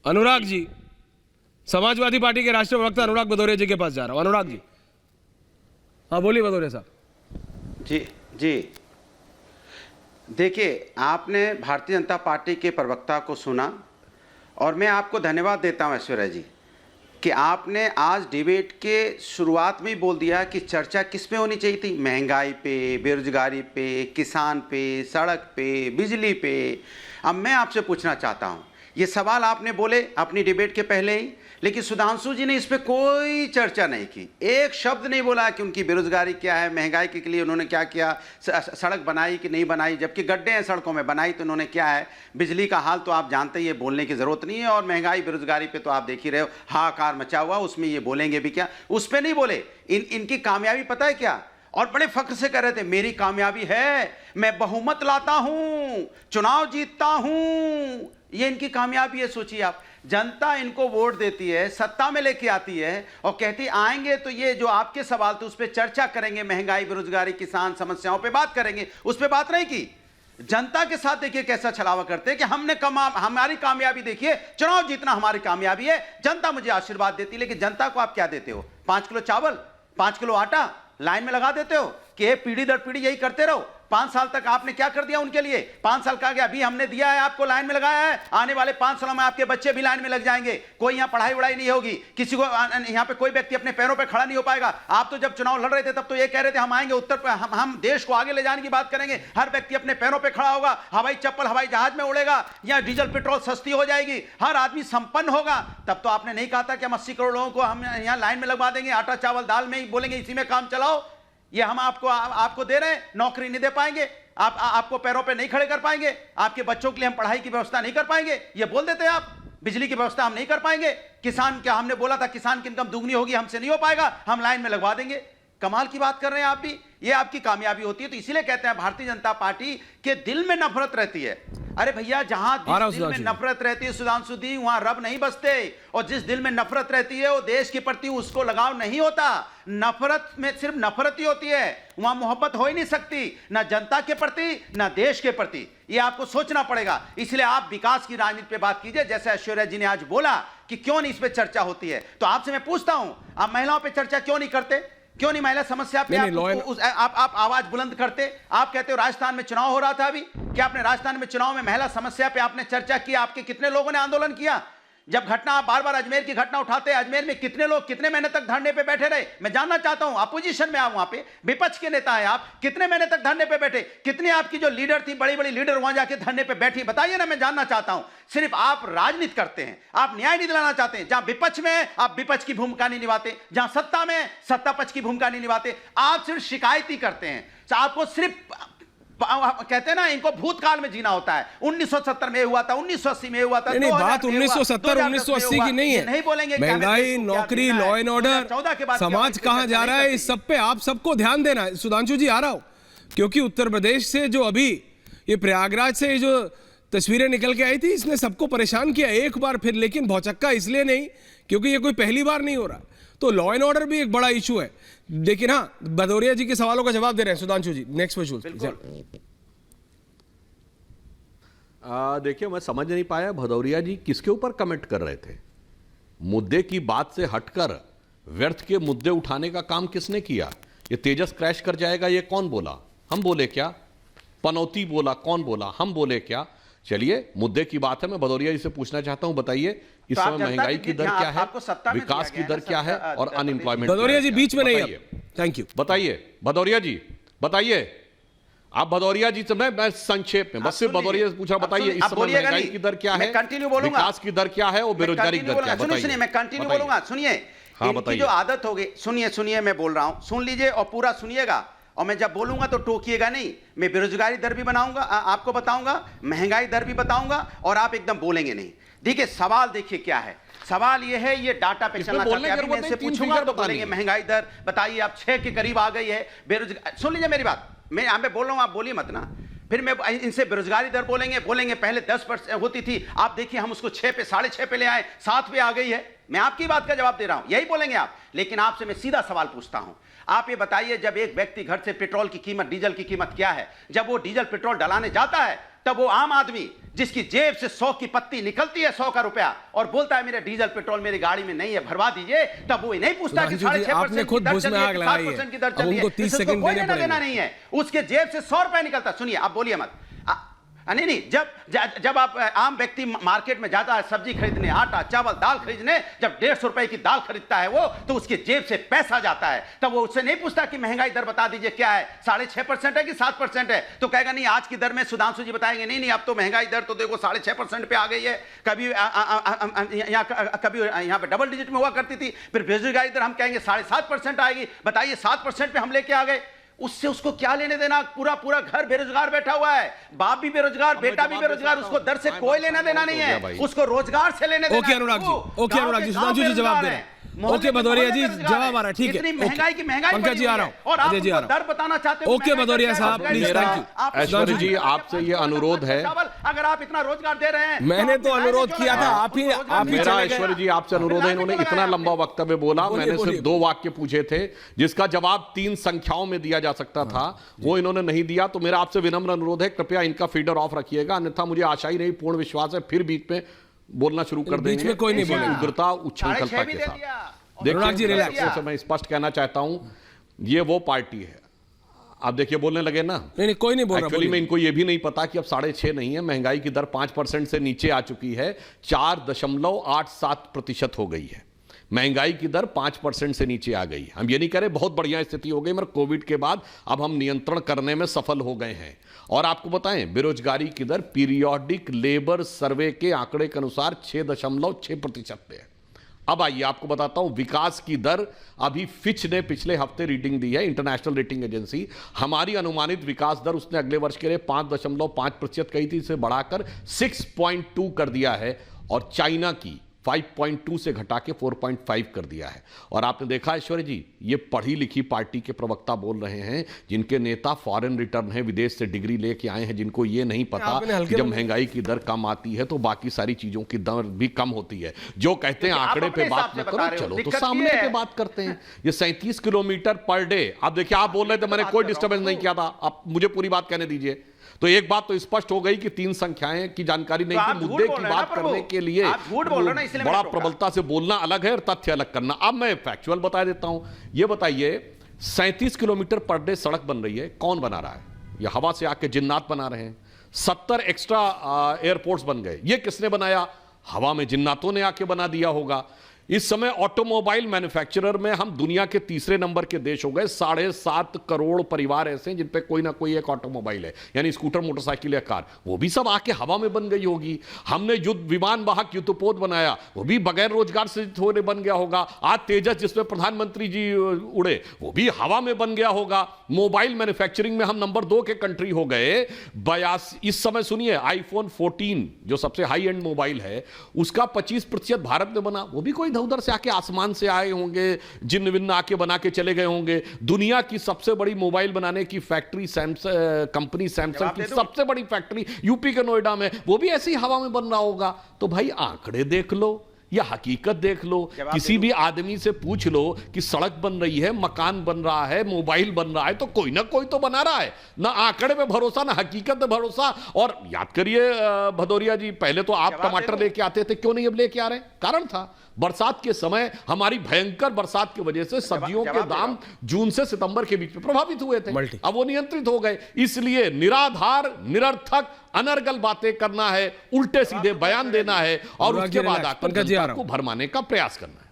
Anurag ji, Samajwadi party के राष्ट्रीय प्रवक्ता अनुराग भदौरिया जी के पास जा रहा हूं। अनुराग जी, हाँ बोलिए भदौरिया साहब। जी जी, देखिए, आपने भारतीय जनता पार्टी के प्रवक्ता को सुना और मैं आपको धन्यवाद देता हूं ऐश्वर्या जी कि आपने आज डिबेट के शुरुआत में ही बोल दिया कि चर्चा किस पे होनी चाहिए थी। महंगाई पे, बेरोजगारी पे, किसान पे, सड़क पे, बिजली पे। अब मैं आपसे पूछना चाहता हूं, ये सवाल आपने बोले अपनी डिबेट के पहले ही, लेकिन सुधांशु जी ने इस पे कोई चर्चा नहीं की। एक शब्द नहीं बोला कि उनकी बेरोजगारी क्या है, महंगाई के लिए उन्होंने क्या किया, सड़क बनाई कि नहीं बनाई, जबकि गड्ढे हैं सड़कों में, बनाई तो उन्होंने क्या है। बिजली का हाल तो आप जानते ही, बोलने की जरूरत नहीं है। और महंगाई बेरोजगारी पे तो आप देख ही रहे हो, हाहाकार मचा हुआ, उसमें ये बोलेंगे भी क्या, उस पर नहीं बोले। इनकी कामयाबी पता है क्या, और बड़े फख्र से कह रहे थे मेरी कामयाबी है, मैं बहुमत लाता हूं, चुनाव जीतता हूं, ये इनकी कामयाबी है। सोचिए आप, जनता इनको वोट देती है, सत्ता में लेके आती है और कहती आएंगे तो ये जो आपके सवाल थे उस पर चर्चा करेंगे, महंगाई, बेरोजगारी, किसान समस्याओं पे बात करेंगे, उस पर बात नहीं की। जनता के साथ देखिए कैसा छलावा करते हैं कि हमारी कामयाबी देखिए, चुनाव जीतना हमारी कामयाबी है, जनता मुझे आशीर्वाद देती है। लेकिन जनता को आप क्या देते हो? 5 किलो चावल, 5 किलो आटा लाइन में लगा देते हो कि पीढ़ी दर पीढ़ी यही करते रहो। 5 साल तक आपने क्या कर दिया उनके लिए? 5 साल का गया, अभी हमने दिया है आपको, लाइन में लगाया है, आने वाले 5 सालों में आपके बच्चे भी लाइन में लग जाएंगे। कोई यहाँ पढ़ाई वढ़ाई नहीं होगी, किसी को यहाँ पे कोई व्यक्ति अपने पैरों पे खड़ा नहीं हो पाएगा। आप तो जब चुनाव लड़ रहे थे तब तो ये कह रहे थे हम आएंगे उत्तर पे, हम देश को आगे ले जाने की बात करेंगे, हर व्यक्ति अपने पैरों पे खड़ा होगा, हवाई चप्पल हवाई जहाज में उड़ेगा, यहाँ डीजल पेट्रोल सस्ती हो जाएगी, हर आदमी संपन्न होगा। तब तो आपने नहीं कहा था कि हम 80 करोड़ लोगों को हम यहाँ लाइन में लगवा देंगे, आटा चावल दाल में ही बोलेंगे इसी में काम चलाओ। ये हम आपको दे रहे हैं, नौकरी नहीं दे पाएंगे, आपको पैरों पे नहीं खड़े कर पाएंगे, आपके बच्चों के लिए हम पढ़ाई की व्यवस्था नहीं कर पाएंगे, ये बोल देते हैं आप। बिजली की व्यवस्था हम नहीं कर पाएंगे, किसान क्या हमने बोला था किसान की इनकम दुगनी होगी, हमसे नहीं हो पाएगा, हम लाइन में लगवा देंगे। कमाल की बात कर रहे हैं आप भी, ये आपकी कामयाबी होती है। तो इसीलिए कहते हैं भारतीय जनता पार्टी के दिल में नफरत रहती है। अरे भैया, जहां दिल में नफरत रहती है सुधांशु दी, वहां रब नहीं बसते। और जिस दिल में नफरत रहती है वो देश के प्रति उसको लगाव नहीं होता। नफरत में सिर्फ नफरत ही होती है, वहां मोहब्बत हो ही नहीं सकती, ना जनता के प्रति ना देश के प्रति। ये आपको सोचना पड़ेगा। इसलिए आप विकास की राजनीति पे बात कीजिए, जैसे ऐश्वर्या जी ने आज बोला कि क्यों नहीं इस पे चर्चा होती है। तो आपसे मैं पूछता हूं, आप महिलाओं पे चर्चा क्यों नहीं करते? क्यों नहीं महिला समस्या पे आप आवाज बुलंद करते? आप कहते हो राजस्थान में चुनाव हो रहा था अभी, क्या आपने राजस्थान में चुनाव में महिला समस्या पे आपने चर्चा की? आपके कितने लोगों ने आंदोलन किया? जब घटना, आप बार बार अजमेर की घटना उठाते हैं, अजमेर में कितने लोग कितने महीने तक धरने पे बैठे रहे? मैं जानना चाहता हूं, अपोजिशन में आप, वहां पे विपक्ष के नेता हैं आप, कितने महीने तक धरने पे बैठे? कितनी आपकी जो लीडर थी, बड़ी बड़ी लीडर वहां जाके धरने पे बैठी? बताइए ना, मैं जानना चाहता हूं। सिर्फ आप राजनीति करते हैं, आप न्याय नहीं दिलाना चाहते हैं। जहां विपक्ष में आप विपक्ष की भूमिका नहीं निभाते, जहां सत्ता में सत्ता पक्ष की भूमिका नहीं निभाते, आप सिर्फ शिकायती करते हैं। आपको सिर्फ कहते हैं ना, इनको भूतकाल में जीना होता है। 1970 में हुआ था, 1980 में हुआ था। नहीं, बात 1970 1980 की नहीं है। नहीं बोलेंगे महंगाई, नौकरी, लॉ एंड ऑर्डर, समाज कहां जा रहा है, इस सब पे आप सबको ध्यान देना है। सुधांशु जी, आ रहा हूं, क्योंकि उत्तर प्रदेश से जो अभी ये प्रयागराज से जो तस्वीरें निकल के आई थी, इसने सबको परेशान किया एक बार फिर। लेकिन भौचक्का इसलिए नहीं क्योंकि ये कोई पहली बार नहीं हो रहा, तो लॉ एंड ऑर्डर भी एक बड़ा इशू है। लेकिन हाँ, भदौरिया जी के सवालों का जवाब दे रहे हैं सुधांशु जी। Next visual. देखिए, मैं समझ नहीं पाया भदौरिया जी किसके ऊपर कमेंट कर रहे थे। मुद्दे की बात से हटकर व्यर्थ के मुद्दे उठाने का काम किसने किया? ये तेजस क्रैश कर जाएगा, ये कौन बोला? हम बोले क्या? पनौती बोला? कौन बोला? हम बोले क्या? चलिए, मुद्दे की बात है। मैं भदौरिया जी से पूछना चाहता हूं, बताइए इस समय महंगाई की दर क्या है, विकास की दर क्या है और अनएम्प्लॉयमेंट। भदौरिया जी बीच में नहीं, थैंक यू। बताइए भदौरिया जी, बताइए आप। भदौरिया जी से मैं संक्षेप में बस सिर्फ भदौरिया से पूछा, बताइए इस समय महंगाई की दर क्या है, विकास की दर क्या है और बेरोजगारी की दर क्या है? सुनिए, मैं कंटिन्यू बोलूंगा। सुनिए, इनकी जो आदत हो गई, सुनिए मैं बोल रहा हूं, सुन लीजिए और पूरा सुनिएगा। और मैं जब बोलूंगा तो टोकिएगा नहीं। मैं बेरोजगारी दर भी बनाऊंगा, आपको बताऊंगा, महंगाई दर भी बताऊंगा, और आप एकदम बोलेंगे नहीं। देखिए, सवाल देखिए क्या है। सवाल ये है, ये डाटा पे चलना चाहते हैं। अभी मैं इनसे पूछूंगा तो बोलेंगे महंगाई दर बताइए, आप 6 के करीब आ गई है। बेरोजगारी, सुन लीजिए मेरी बात, मैं यहाँ पे बोल रहा हूँ, आप बोलिए मत ना। फिर मैं इनसे बेरोजगारी दर बोलेंगे पहले 10% होती थी, आप देखिए हम उसको 6 पे 6.5 पे ले आए, 7 पे आ गई है। मैं आपकी बात का जवाब दे रहा हूं, यही बोलेंगे आप। लेकिन आपसे मैं सीधा सवाल पूछता हूं, आप ये बताइए, जब एक व्यक्ति घर से पेट्रोल की कीमत, डीजल की कीमत क्या है, जब वो डीजल पेट्रोल डलाने जाता है, तब वो आम आदमी जिसकी जेब से 100 की पत्ती निकलती है, 100 का रुपया, और बोलता है मेरे डीजल पेट्रोल मेरी गाड़ी में नहीं है, भरवा दीजिए, तब वो नहीं पूछता कि 6.5% की दर चली है, 7% की दर चली है, इसको कोई लेना देना नहीं है, उसके जेब से 100 रुपए निकलता। सुनिए, आप बोलिए मत। नहीं, जब आप आम व्यक्ति मार्केट में जाता है सब्जी खरीदने, आटा चावल दाल खरीदने, जब 150 रुपए की दाल खरीदता है वो, तो उसके जेब से पैसा जाता है, तब वो उससे नहीं पूछता कि महंगाई दर बता दीजिए क्या है, 6.5% है कि 7% है, तो कहेगा नहीं आज की दर में सुधांशु जी बताएंगे नहीं अब तो महंगाई दर तो देखो 6.5% पे आ गई है, कभी यहाँ पे डबल डिजिट में हुआ करती थी, फिर बेरोजगारी दर हम कहेंगे 7.5% आएगी, बताइए 7% पे हम लेके आ गए। उससे उसको क्या लेने देना, पूरा पूरा घर बेरोजगार बैठा हुआ है, बाप भी बेरोजगार, बेटा भी बेरोजगार, उसको दर से कोई लेना देना नहीं है, उसको रोजगार से लेने देना। ओके अनुराग जी, ओके अनुराग जी, सुधांशु जी जवाब दे रहे हैं। ओके भदौरिया जी जवाब आ रहा है, ठीक है। इतनी महंगाई की महंगाई पंकज जी आ रहा हूं, और आप दर बताना चाहते हो। ओके भदौरिया साहब प्लीज, थैंक यू। ऐश्वर्य जी आपसे ये अनुरोध है, अगर आप इतना रोजगार दे रहे हैं, मैंने तो अनुरोध किया था, आप ही मेरा ऐश्वर्य जी आपसे अनुरोध है, इन्होंने इतना लंबा वक्तव्य बोला, मैंने सिर्फ 2 वाक्य पूछे थे जिसका जवाब 3 संख्याओं में दिया जा सकता था, वो इन्होंने नहीं दिया। तो मेरा आपसे विनम्र अनुरोध है, कृपया इनका फीडर ऑफ रखिएगा, अन्यथा मुझे आशा ही नहीं, पूर्ण विश्वास है फिर बीच में बोलना शुरू कर देंगे, बीच में कोई नहीं बोलेगा, उग्रता उच्छृंखलता के साथ। अनुराग जी रिलैक्स, मैं स्पष्ट कहना चाहता हूं, ये वो पार्टी है, आप देखिए बोलने लगे ना, नहीं कोई नहीं बोल रहा। एक्चुअली में इनको ये भी नहीं पता कि अब 6.5 नहीं है, महंगाई की दर 5% से नीचे आ चुकी है, 4.87% हो गई है, महंगाई की दर 5% से नीचे आ गई। हम ये नहीं कह रहे बहुत बढ़िया स्थिति हो गई, मगर कोविड के बाद अब हम नियंत्रण करने में सफल हो गए हैं। और आपको बताएं, बेरोजगारी की दर पीरियोडिक लेबर सर्वे के आंकड़े के अनुसार 6.6% पे है। अब आइए आपको बताता हूं विकास की दर, अभी फिच ने पिछले हफ्ते रीडिंग दी है, इंटरनेशनल रेटिंग एजेंसी, हमारी अनुमानित विकास दर उसने अगले वर्ष के लिए 5.5% कही थी, इसे बढ़ाकर 6.2 कर दिया है, और चाइना की 5.2 से घटा के 4.5 कर दिया है। और आपने देखा ऐश्वर्य जी, ये पढ़ी लिखी पार्टी के प्रवक्ता बोल रहे हैं, जिनके नेता फॉरेन रिटर्न है, विदेश से डिग्री लेके आए हैं, जिनको ये नहीं पता कि जब महंगाई की दर कम आती है तो बाकी सारी चीजों की दर भी कम होती है। जो कहते हैं आंकड़े पे बात न करो, चलो तो सामने पे बात करते हैं। ये 37 किलोमीटर पर डे, आप देखिए आप बोल रहे थे, मैंने कोई डिस्टर्बेंस नहीं किया था, आप मुझे पूरी बात कहने दीजिए। तो एक बात तो स्पष्ट हो गई कि 3 संख्याएं की जानकारी नहीं थी, मुद्दे की बात करने के लिए बड़ा प्रबलता से बोलना अलग है और तथ्य अलग करना। अब मैं फैक्चुअल बता देता हूं, ये बताइए 37 किलोमीटर पर डे सड़क बन रही है, कौन बना रहा है? ये हवा से आके जिन्नात बना रहे हैं। 70 एक्स्ट्रा एयरपोर्ट्स बन गए, ये किसने बनाया? हवा में जिन्नातों ने आके बना दिया होगा। इस समय ऑटोमोबाइल मैन्युफैक्चरर में हम दुनिया के 3रे नंबर के देश हो गए। 7.5 करोड़ परिवार ऐसे हैं जिन पे कोई ना कोई एक ऑटोमोबाइल है, यानी स्कूटर, मोटरसाइकिल या कार, वो भी सब आके हवा में बन गई होगी। हमने युद्ध विमान वाहक युद्धपोत बनाया, वो भी बगैर रोजगार से थोड़े बन गया होगा। आज तेजस जिसमें प्रधानमंत्री जी उड़े, वो भी हवा में बन गया होगा। मोबाइल मैन्युफैक्चरिंग में हम नंबर 2 के कंट्री हो गए। 82 इस समय सुनिए, आईफोन 14 जो सबसे हाई एंड मोबाइल है, उसका 25% भारत में बना, वो भी कोई उधर से आके आसमान से आए होंगे, जिन्न विन्न आके बना के चले गए होंगे। दुनिया की सबसे बड़ी मोबाइल बनाने की फैक्ट्री कंपनी सैमसंग की सबसे बड़ी फैक्ट्री यूपी के नोएडा में, वो भी ऐसी हवा में बन रहा होगा। तो भाई आंकड़े देख लो या हकीकत देख लो, किसी भी आदमी से पूछ लो कि सड़क बन रही है, मकान बन रहा है, मोबाइल बन रहा है, तो कोई ना कोई तो बना रहा है। ना आंकड़े पे भरोसा, ना हकीकत पे भरोसा। और याद करिए भदौरिया जी, पहले तो आप टमाटर लेके आते थे, क्यों नहीं अब लेके आ रहे? कारण था बरसात के समय हमारी भयंकर बरसात की वजह से सब्जियों के दाम जून से सितंबर के बीच में प्रभावित हुए थे, अब वो नियंत्रित हो गए। इसलिए निराधार, निरर्थक, अनर्गल बातें करना है, उल्टे सीधे बयान देना है और उसके बाद आकर जनता को भरमाने का प्रयास करना है।